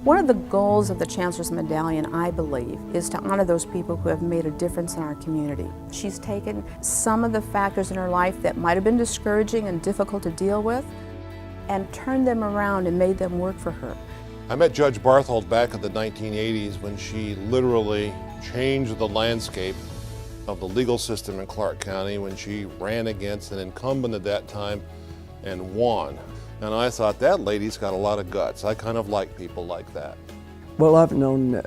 One of the goals of the Chancellor's Medallion, I believe, is to honor those people who have made a difference in our community. She's taken some of the factors in her life that might have been discouraging and difficult to deal with and turned them around and made them work for her. I met Judge Barthold back in the 1980s when she literally changed the landscape of the legal system in Clark County when she ran against an incumbent at that time and won. And I thought, that lady's got a lot of guts. I kind of like people like that. Well, I've known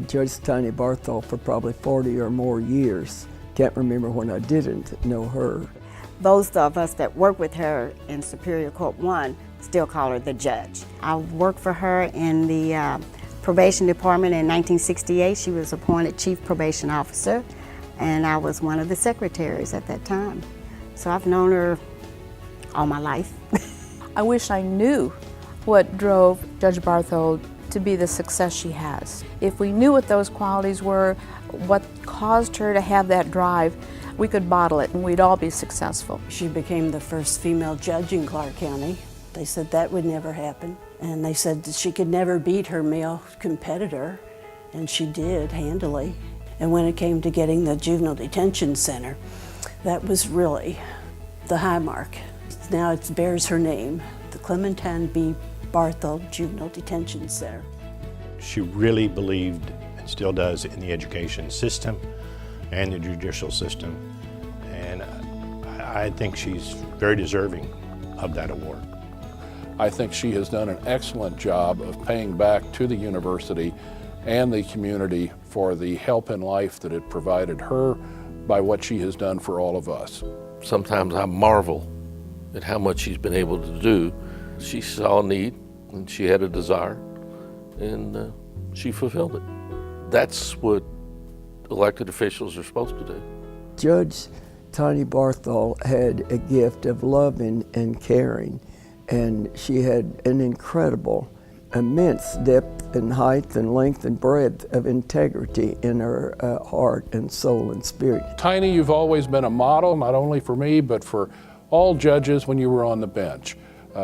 Judge Tiny Barthold for probably 40 or more years. Can't remember when I didn't know her. Those of us that work with her in Superior Court 1 still call her the judge. I worked for her in the probation department in 1968. She was appointed chief probation officer, and I was one of the secretaries at that time. So I've known her all my life. I wish I knew what drove Judge Barthold to be the success she has. If we knew what those qualities were, what caused her to have that drive, we could bottle it and we'd all be successful. She became the first female judge in Clark County. They said that would never happen. And they said that she could never beat her male competitor, and she did handily. And when it came to getting the juvenile detention center, that was really the high mark. Now it bears her name, the Clementine B. Barthold Juvenile Detention Center. She really believed, and still does, in the education system and the judicial system. And I think she's very deserving of that award. I think she has done an excellent job of paying back to the university and the community for the help in life that it provided her by what she has done for all of us. Sometimes I marvel at how much she's been able to do. She saw a need and she had a desire and she fulfilled it. That's what elected officials are supposed to do. Judge Tiny Barthold had a gift of loving and caring, and she had an incredible, immense depth and height and length and breadth of integrity in her heart and soul and spirit. Tiny, you've always been a model, not only for me, but for all judges when you were on the bench.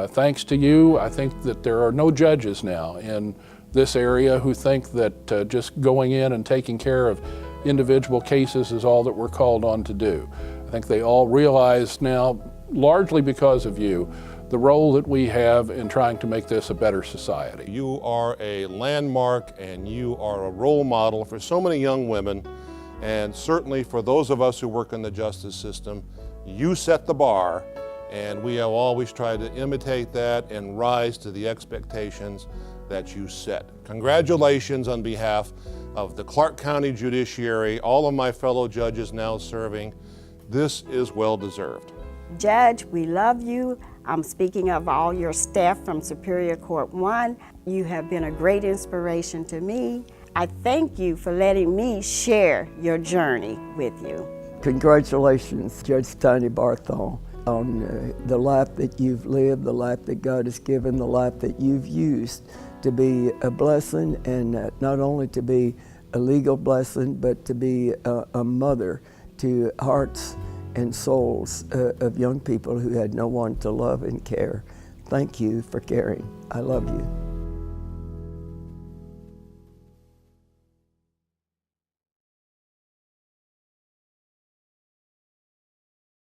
Thanks to you, I think that there are no judges now in this area who think that just going in and taking care of individual cases is all that we're called on to do. I think they all realize now, largely because of you, the role that we have in trying to make this a better society. You are a landmark and you are a role model for so many young women, and certainly for those of us who work in the justice system. You set the bar, and we have always tried to imitate that and rise to the expectations that you set. Congratulations on behalf of the Clark County Judiciary, all of my fellow judges now serving. This is well deserved. Judge, we love you. I'm speaking of all your staff from Superior Court 1. You have been a great inspiration to me. I thank you for letting me share your journey with you. Congratulations, Judge Tiny Barthold, on the life that you've lived, the life that God has given, the life that you've used to be a blessing, and not only to be a legal blessing, but to be a mother to hearts and souls of young people who had no one to love and care. Thank you for caring. I love you.